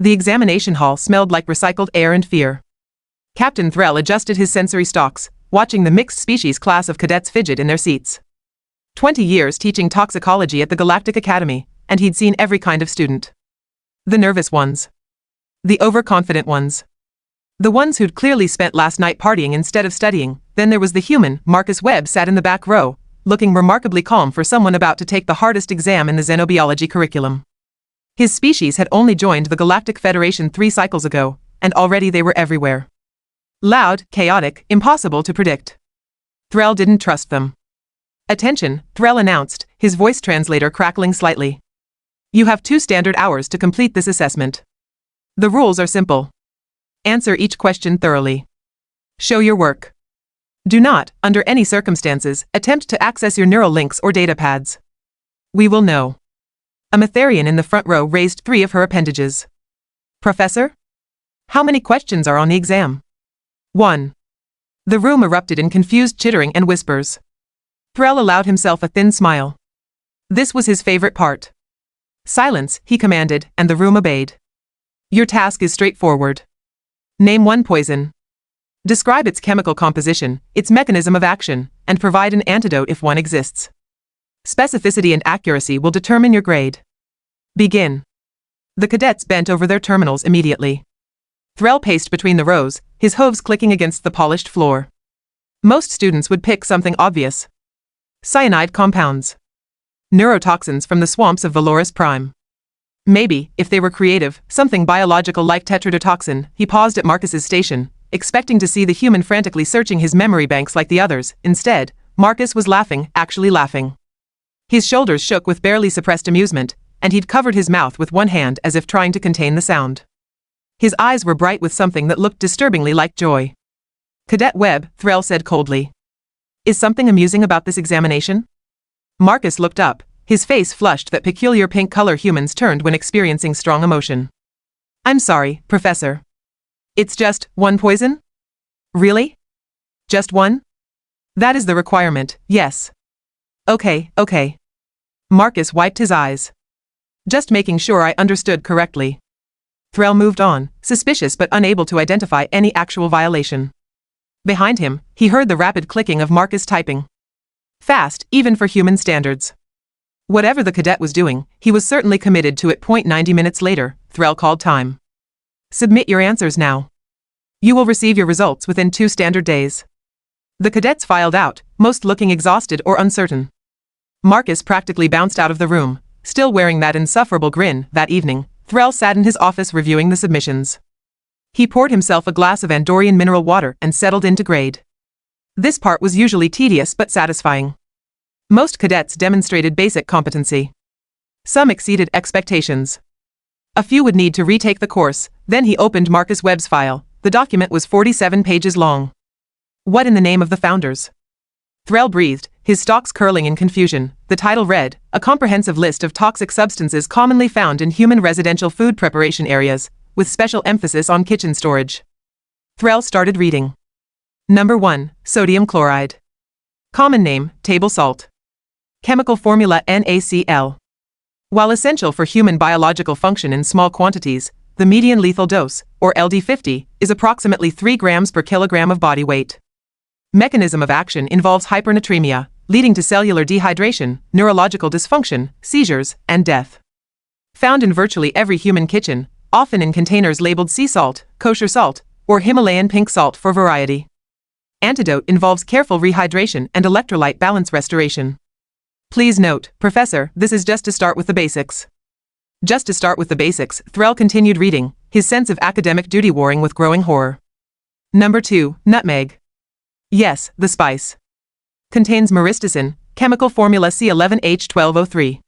The examination hall smelled like recycled air and fear. Captain Threll adjusted his sensory stalks, watching the mixed species class of cadets fidget in their seats. 20 years teaching toxicology at the Galactic Academy, and he'd seen every kind of student. The nervous ones. The overconfident ones. The ones who'd clearly spent last night partying instead of studying. Then there was the human. Marcus Webb sat in the back row, looking remarkably calm for someone about to take the hardest exam in the xenobiology curriculum. His species had only joined the Galactic Federation 3 cycles ago, and already they were everywhere. Loud, chaotic, impossible to predict. Threll didn't trust them. Attention, Threll announced, his voice translator crackling slightly. You have 2 standard hours to complete this assessment. The rules are simple. Answer each question thoroughly. Show your work. Do not, under any circumstances, attempt to access your neural links or data pads. We will know. A Metherian in the front row raised 3 of her appendages. Professor? How many questions are on the exam? 1. The room erupted in confused chittering and whispers. Threll allowed himself a thin smile. This was his favorite part. Silence, he commanded, and the room obeyed. Your task is straightforward. Name 1 poison. Describe its chemical composition, its mechanism of action, and provide an antidote if one exists. Specificity and accuracy will determine your grade. Begin. The cadets bent over their terminals immediately. Threll paced between the rows, his hooves clicking against the polished floor. Most students would pick something obvious. Cyanide compounds. Neurotoxins from the swamps of Valoris Prime. Maybe, if they were creative, something biological like tetrodotoxin. He paused at Marcus's station, expecting to see the human frantically searching his memory banks like the others. Instead, Marcus was laughing, actually laughing. His shoulders shook with barely suppressed amusement, and he'd covered his mouth with one hand as if trying to contain the sound. His eyes were bright with something that looked disturbingly like joy. Cadet Webb, Threll said coldly. Is something amusing about this examination? Marcus looked up, his face flushed that peculiar pink color humans turned when experiencing strong emotion. I'm sorry, Professor. It's just 1 poison? Really? Just 1? That is the requirement, yes. Okay. Marcus wiped his eyes. Just making sure I understood correctly. Threll moved on, suspicious but unable to identify any actual violation. Behind him, he heard the rapid clicking of Marcus typing. Fast, even for human standards. Whatever the cadet was doing, he was certainly committed to it. 90 minutes later, Threll called time. Submit your answers now. You will receive your results within 2 standard days. The cadets filed out, most looking exhausted or uncertain. Marcus practically bounced out of the room, still wearing that insufferable grin. That evening, Threll sat in his office reviewing the submissions. He poured himself a glass of Andorian mineral water and settled into grade. This part was usually tedious but satisfying. Most cadets demonstrated basic competency. Some exceeded expectations. A few would need to retake the course. Then he opened Marcus Webb's file. The document was 47 pages long. What in the name of the founders? Threll breathed, his stalks curling in confusion. The title read, A Comprehensive List of Toxic Substances Commonly Found in Human Residential Food Preparation Areas, with special emphasis on kitchen storage. Threll started reading. Number 1, sodium chloride. Common name, table salt. Chemical formula NaCl. While essential for human biological function in small quantities, the median lethal dose, or LD50, is approximately 3 grams per kilogram of body weight. Mechanism of action involves hypernatremia, leading to cellular dehydration, neurological dysfunction, seizures, and death. Found in virtually every human kitchen, often in containers labeled sea salt, kosher salt, or Himalayan pink salt for variety. Antidote involves careful rehydration and electrolyte balance restoration. Please note, Professor, this is just to start with the basics. Just to start with the basics, Threll continued reading, his sense of academic duty warring with growing horror. Number 2, nutmeg. Yes, the spice. Contains myristicin, chemical formula C11H12O3.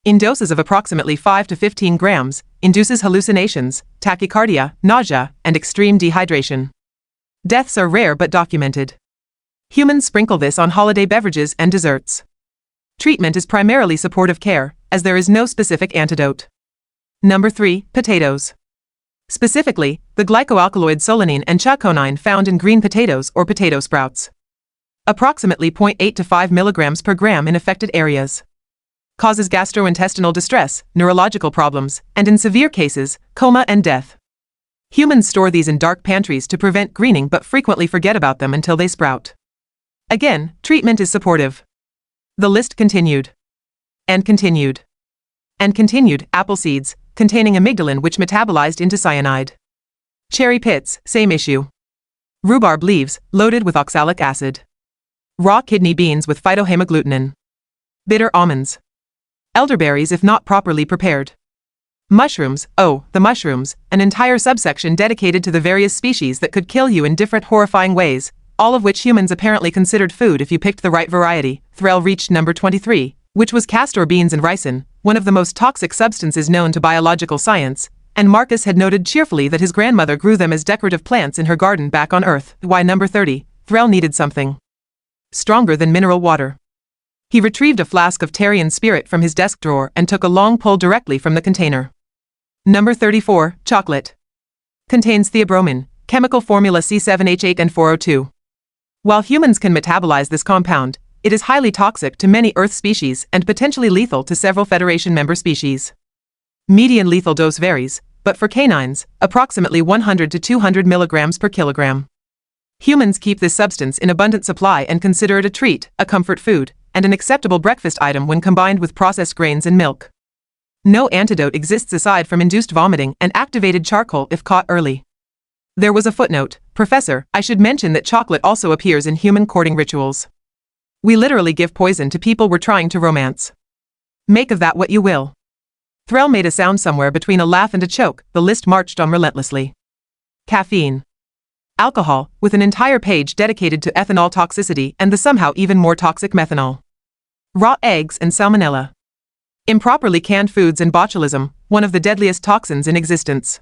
In doses of approximately 5 to 15 grams, induces hallucinations, tachycardia, nausea, and extreme dehydration. Deaths are rare but documented. Humans sprinkle this on holiday beverages and desserts. Treatment is primarily supportive care, as there is no specific antidote. Number 3, potatoes. Specifically, the glycoalkaloid solanine and chaconine found in green potatoes or potato sprouts. Approximately 0.8 to 5 milligrams per gram in affected areas. causes gastrointestinal distress, neurological problems, and in severe cases, coma and death. Humans store these in dark pantries to prevent greening but frequently forget about them until they sprout. Again, treatment is supportive. The list continued. And continued. And continued. Apple seeds, containing amygdalin which metabolized into cyanide. Cherry pits, same issue. Rhubarb leaves, loaded with oxalic acid. Raw kidney beans with phytohemagglutinin. Bitter almonds. Elderberries if not properly prepared. Mushrooms, oh, the mushrooms, an entire subsection dedicated to the various species that could kill you in different horrifying ways, all of which humans apparently considered food if you picked the right variety. Threll reached number 23, which was castor beans and ricin, one of the most toxic substances known to biological science, and Marcus had noted cheerfully that his grandmother grew them as decorative plants in her garden back on Earth. Why number 30? Threll needed something stronger than mineral water. He retrieved a flask of Tarian spirit from his desk drawer and took a long pull directly from the container. Number 34, chocolate. Contains theobromine, chemical formula C7H8 and 4O2. While humans can metabolize this compound, it is highly toxic to many Earth species and potentially lethal to several Federation member species. Median lethal dose varies, but for canines, approximately 100 to 200 milligrams per kilogram. Humans keep this substance in abundant supply and consider it a treat, a comfort food, and an acceptable breakfast item when combined with processed grains and milk. No antidote exists aside from induced vomiting and activated charcoal if caught early. There was a footnote. Professor, I should mention that chocolate also appears in human courting rituals. We literally give poison to people we're trying to romance. Make of that what you will. Threll made a sound somewhere between a laugh and a choke. The list marched on relentlessly. Caffeine. Alcohol, with an entire page dedicated to ethanol toxicity and the somehow even more toxic methanol. Raw eggs and salmonella. Improperly canned foods and botulism, one of the deadliest toxins in existence.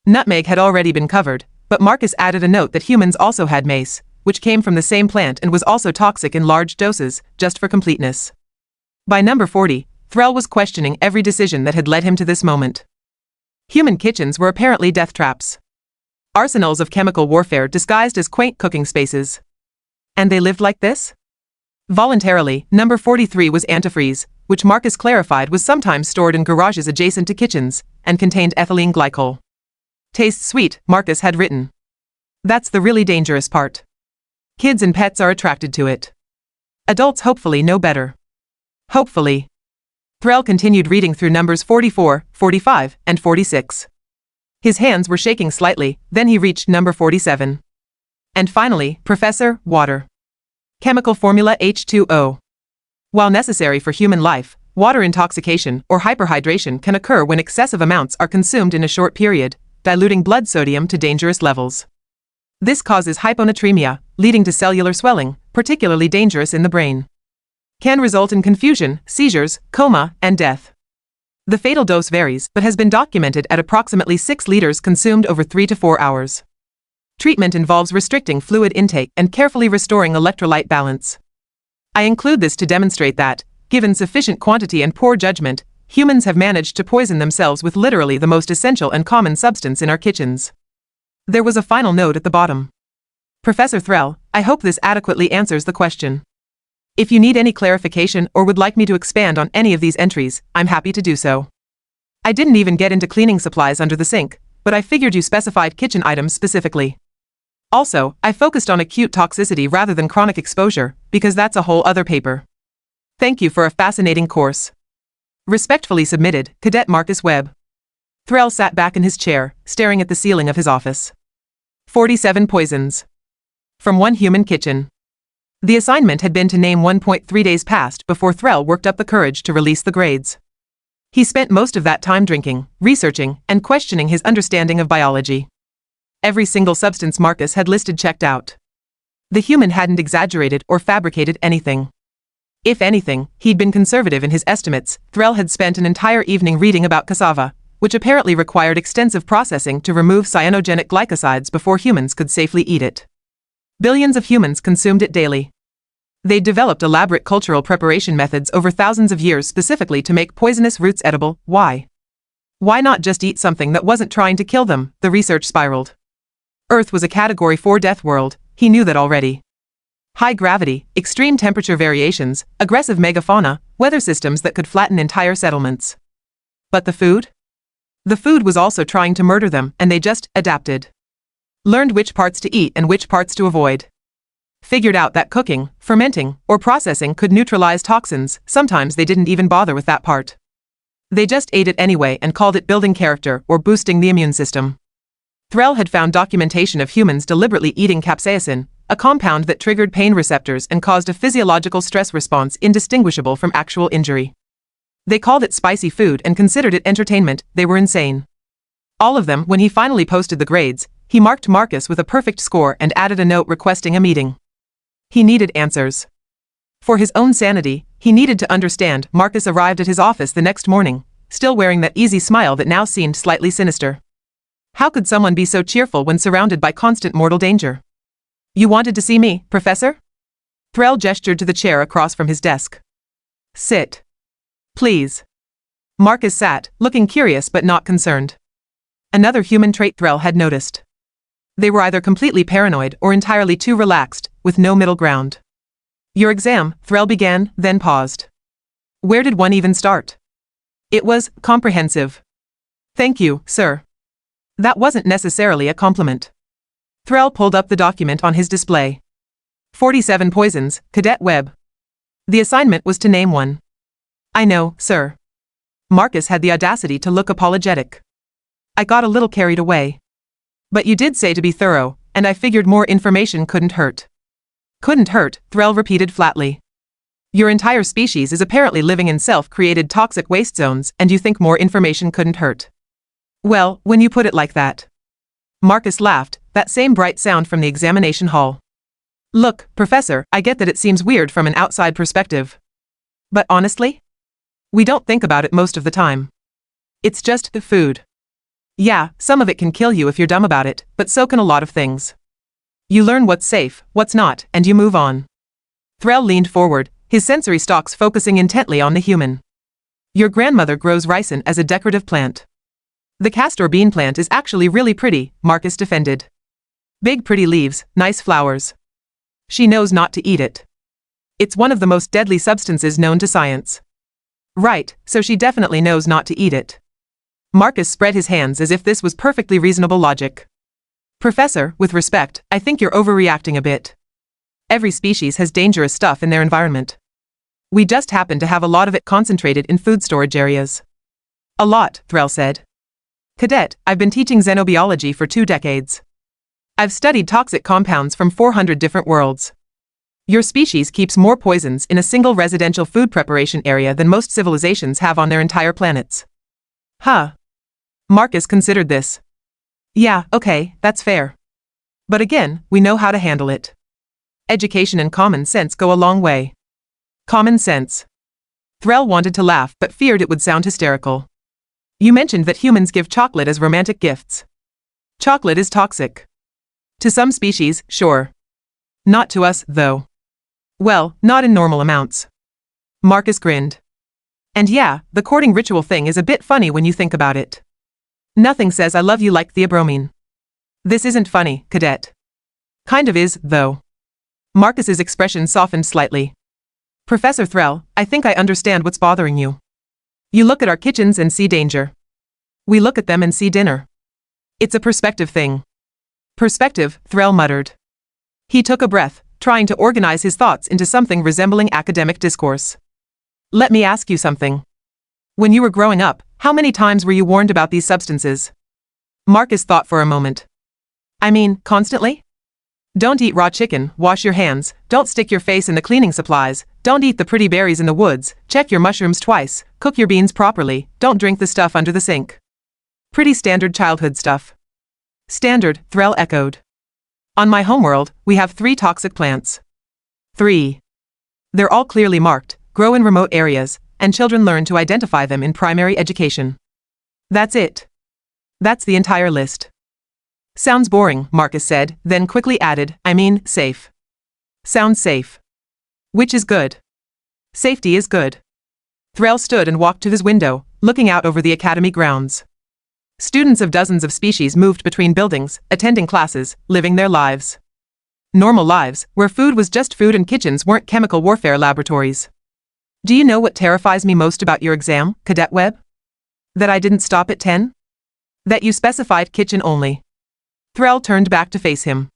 Nutmeg had already been covered, but Marcus added a note that humans also had mace, which came from the same plant and was also toxic in large doses, just for completeness. By number 40, Threll was questioning every decision that had led him to this moment. Human kitchens were apparently death traps. Arsenals of chemical warfare disguised as quaint cooking spaces. And they lived like this? Voluntarily, number 43 was antifreeze, which Marcus clarified was sometimes stored in garages adjacent to kitchens, and contained ethylene glycol. Tastes sweet, Marcus had written. That's the really dangerous part. Kids and pets are attracted to it. Adults hopefully know better. Hopefully. Threll continued reading through numbers 44, 45, and 46. His hands were shaking slightly, then he reached number 47. And finally, Professor, water. Chemical formula H2O. While necessary for human life, water intoxication or hyperhydration can occur when excessive amounts are consumed in a short period, diluting blood sodium to dangerous levels. This causes hyponatremia, leading to cellular swelling, particularly dangerous in the brain. Can result in confusion, seizures, coma, and death. The fatal dose varies but has been documented at approximately 6 liters consumed over 3 to 4 hours. Treatment involves restricting fluid intake and carefully restoring electrolyte balance. I include this to demonstrate that, given sufficient quantity and poor judgment, humans have managed to poison themselves with literally the most essential and common substance in our kitchens. There was a final note at the bottom. Professor Threll, I hope this adequately answers the question. If you need any clarification or would like me to expand on any of these entries, I'm happy to do so. I didn't even get into cleaning supplies under the sink, but I figured you specified kitchen items specifically. Also, I focused on acute toxicity rather than chronic exposure, because that's a whole other paper. Thank you for a fascinating course. Respectfully submitted, Cadet Marcus Webb. Threll sat back in his chair, staring at the ceiling of his office. 47 poisons. From one human kitchen. The assignment had been to name 1.3 days passed before Threll worked up the courage to release the grades. He spent most of that time drinking, researching, and questioning his understanding of biology. Every single substance Marcus had listed checked out. The human hadn't exaggerated or fabricated anything. If anything, he'd been conservative in his estimates. Threll had spent an entire evening reading about cassava, which apparently required extensive processing to remove cyanogenic glycosides before humans could safely eat it. Billions of humans consumed it daily. They'd developed elaborate cultural preparation methods over thousands of years specifically to make poisonous roots edible. Why? Why not just eat something that wasn't trying to kill them? The research spiraled. Earth was a Category 4 death world, he knew that already. High gravity, extreme temperature variations, aggressive megafauna, weather systems that could flatten entire settlements. But the food? The food was also trying to murder them, and they just adapted. Learned which parts to eat and which parts to avoid. Figured out that cooking, fermenting, or processing could neutralize toxins. Sometimes they didn't even bother with that part. They just ate it anyway and called it building character or boosting the immune system. Threll had found documentation of humans deliberately eating capsaicin, a compound that triggered pain receptors and caused a physiological stress response indistinguishable from actual injury. They called it spicy food and considered it entertainment. They were insane. All of them. When he finally posted the grades, he marked Marcus with a perfect score and added a note requesting a meeting. He needed answers. For his own sanity, he needed to understand. Marcus arrived at his office the next morning, still wearing that easy smile that now seemed slightly sinister. How could someone be so cheerful when surrounded by constant mortal danger? You wanted to see me, Professor? Threll gestured to the chair across from his desk. Sit. Please. Marcus sat, looking curious but not concerned. Another human trait Threll had noticed. They were either completely paranoid or entirely too relaxed, with no middle ground. Your exam, Threll began, then paused. Where did one even start? It was comprehensive. Thank you, sir. That wasn't necessarily a compliment. Threll pulled up the document on his display. 47 poisons, Cadet Webb. The assignment was to name one. I know, sir. Marcus had the audacity to look apologetic. I got a little carried away. But you did say to be thorough, and I figured more information couldn't hurt. Couldn't hurt, Threll repeated flatly. Your entire species is apparently living in self-created toxic waste zones, and you think more information couldn't hurt. Well, when you put it like that. Marcus laughed, that same bright sound from the examination hall. Look, Professor, I get that it seems weird from an outside perspective. But honestly? We don't think about it most of the time. It's just the food. Yeah, some of it can kill you if you're dumb about it, but so can a lot of things. You learn what's safe, what's not, and you move on. Threll leaned forward, his sensory stalks focusing intently on the human. Your grandmother grows ricin as a decorative plant. The castor bean plant is actually really pretty, Marcus defended. Big pretty leaves, nice flowers. She knows not to eat it. It's one of the most deadly substances known to science. Right, so she definitely knows not to eat it. Marcus spread his hands as if this was perfectly reasonable logic. Professor, with respect, I think you're overreacting a bit. Every species has dangerous stuff in their environment. We just happen to have a lot of it concentrated in food storage areas. A lot, Threll said. Cadet, I've been teaching xenobiology for 2 decades. I've studied toxic compounds from 400 different worlds. Your species keeps more poisons in a single residential food preparation area than most civilizations have on their entire planets. Huh. Marcus considered this. Yeah, okay, that's fair. But again, we know how to handle it. Education and common sense go a long way. Common sense. Threll wanted to laugh but feared it would sound hysterical. You mentioned that humans give chocolate as romantic gifts. Chocolate is toxic. To some species, sure. Not to us, though. Well, not in normal amounts. Marcus grinned. And yeah, the courting ritual thing is a bit funny when you think about it. Nothing says I love you like theobromine. This isn't funny, Cadet. Kind of is, though. Marcus's expression softened slightly. Professor Threll, I think I understand what's bothering you. You look at our kitchens and see danger. We look at them and see dinner. It's a perspective thing. Perspective, Threll muttered. He took a breath, trying to organize his thoughts into something resembling academic discourse. Let me ask you something. When you were growing up, how many times were you warned about these substances? Marcus thought for a moment. I mean, constantly? Don't eat raw chicken, wash your hands, don't stick your face in the cleaning supplies, don't eat the pretty berries in the woods, check your mushrooms twice, cook your beans properly, don't drink the stuff under the sink. Pretty standard childhood stuff. Standard, Threll echoed. On my homeworld, we have 3 toxic plants. 3. They're all clearly marked, grow in remote areas, and children learn to identify them in primary education. That's it. That's the entire list. Sounds boring, Marcus said, then quickly added, I mean, safe. Sounds safe. Which is good. Safety is good. Threll stood and walked to his window, looking out over the academy grounds. Students of dozens of species moved between buildings, attending classes, living their lives. Normal lives, where food was just food and kitchens weren't chemical warfare laboratories. Do you know what terrifies me most about your exam, Cadet Webb? That I didn't stop at 10? That you specified kitchen only. Threll turned back to face him.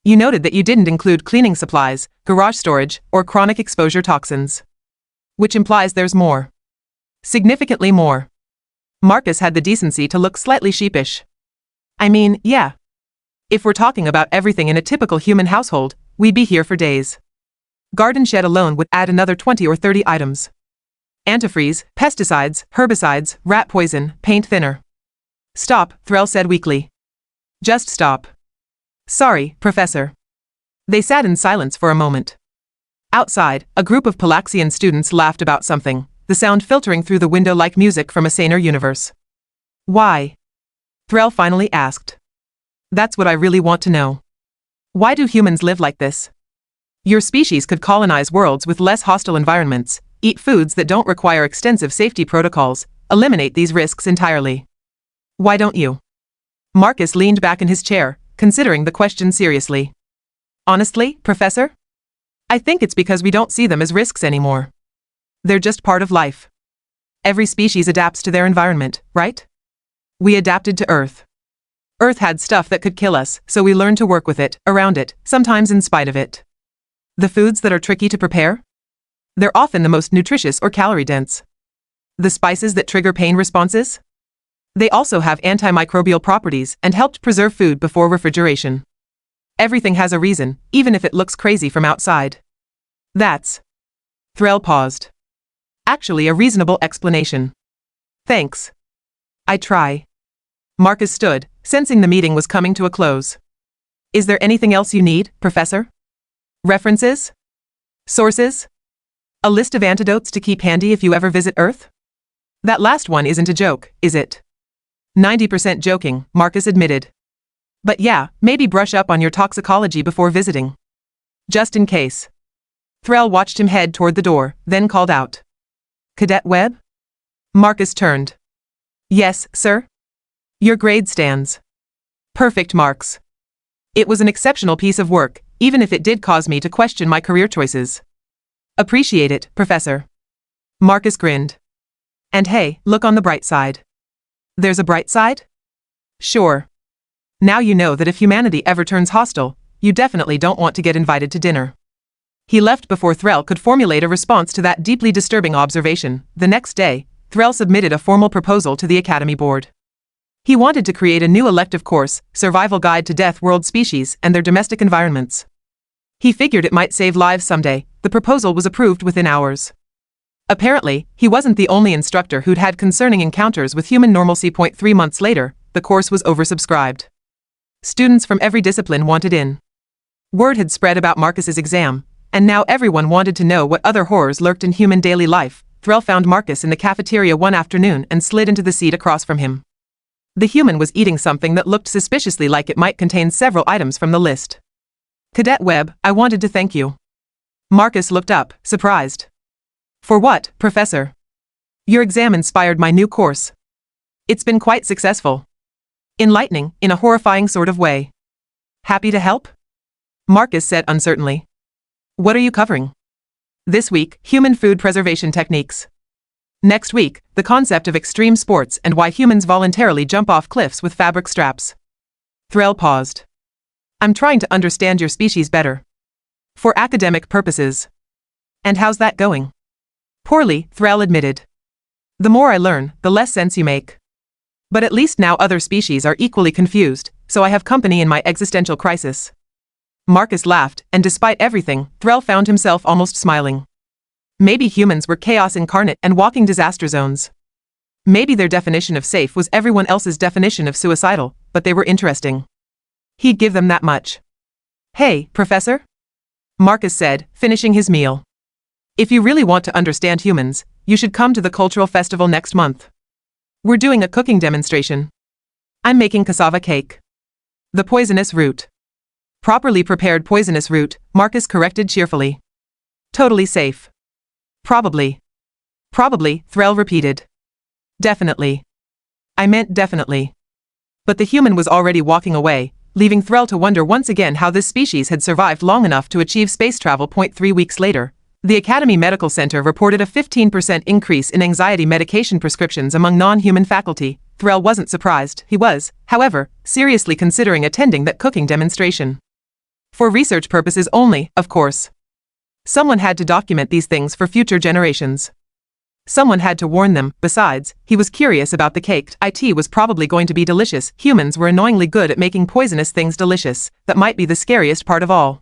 You noted that you didn't include cleaning supplies, garage storage, or chronic exposure toxins. Which implies there's more. Significantly more. Marcus had the decency to look slightly sheepish. I mean, yeah. If we're talking about everything in a typical human household, we'd be here for days. Garden shed alone would add another 20 or 30 items. Antifreeze, pesticides, herbicides, rat poison, paint thinner. Stop, Threll said weakly. Just stop. Sorry, Professor. They sat in silence for a moment. Outside, a group of Palaxian students laughed about something, the sound filtering through the window like music from a saner universe. Why? Threll finally asked. That's what I really want to know. Why do humans live like this? Your species could colonize worlds with less hostile environments, eat foods that don't require extensive safety protocols, eliminate these risks entirely. Why don't you? Marcus leaned back in his chair, considering the question seriously. Honestly, Professor? I think it's because we don't see them as risks anymore. They're just part of life. Every species adapts to their environment, right? We adapted to Earth. Earth had stuff that could kill us, so we learned to work with it, around it, sometimes in spite of it. The foods that are tricky to prepare? They're often the most nutritious or calorie-dense. The spices that trigger pain responses? They also have antimicrobial properties and helped preserve food before refrigeration. Everything has a reason, even if it looks crazy from outside. That's... Threll paused. Actually a reasonable explanation. Thanks. I try. Marcus stood, sensing the meeting was coming to a close. Is there anything else you need, Professor? References? Sources? A list of antidotes to keep handy if you ever visit Earth? That last one isn't a joke, is it? 90% joking, Marcus admitted. But yeah, maybe brush up on your toxicology before visiting. Just in case. Threll watched him head toward the door, then called out. Cadet Webb? Marcus turned. Yes, sir? Your grade stands. Perfect marks. It was an exceptional piece of work, even if it did cause me to question my career choices. Appreciate it, Professor. Marcus grinned. And hey, look on the bright side. There's a bright side? Sure. Now you know that if humanity ever turns hostile, you definitely don't want to get invited to dinner. He left before Threll could formulate a response to that deeply disturbing observation. The next day, Threll submitted a formal proposal to the Academy Board. He wanted to create a new elective course, Survival Guide to Death World Species and Their Domestic Environments. He figured it might save lives someday. The proposal was approved within hours. Apparently, he wasn't the only instructor who'd had concerning encounters with human normalcy. 3 months later, the course was oversubscribed. Students from every discipline wanted in. Word had spread about Marcus's exam, and now everyone wanted to know what other horrors lurked in human daily life. Threll found Marcus in the cafeteria one afternoon and slid into the seat across from him. The human was eating something that looked suspiciously like it might contain several items from the list. Cadet Webb, I wanted to thank you. Marcus looked up, surprised. For what, Professor? Your exam inspired my new course. It's been quite successful. Enlightening, in a horrifying sort of way. Happy to help? Marcus said uncertainly. What are you covering? This week, human food preservation techniques. Next week, the concept of extreme sports and why humans voluntarily jump off cliffs with fabric straps. Threll paused. I'm trying to understand your species better. For academic purposes. And how's that going? Poorly, Threll admitted. The more I learn, the less sense you make. But at least now other species are equally confused, so I have company in my existential crisis. Marcus laughed, and despite everything, Threll found himself almost smiling. Maybe humans were chaos incarnate and walking disaster zones. Maybe their definition of safe was everyone else's definition of suicidal, but they were interesting. He'd give them that much. Hey, Professor? Marcus said, finishing his meal. If you really want to understand humans, you should come to the cultural festival next month. We're doing a cooking demonstration. I'm making cassava cake. The poisonous root. Properly prepared poisonous root, Marcus corrected cheerfully. Totally safe. Probably. Probably, Threll repeated. Definitely. I meant definitely. But the human was already walking away, leaving Threll to wonder once again how this species had survived long enough to achieve space travel. 3 weeks later, the Academy Medical Center reported a 15% increase in anxiety medication prescriptions among non-human faculty. Threll wasn't surprised. He was, however, seriously considering attending that cooking demonstration. For research purposes only, of course. Someone had to document these things for future generations. Someone had to warn them. Besides, he was curious about the cake. It was probably going to be delicious. Humans were annoyingly good at making poisonous things delicious. That might be the scariest part of all.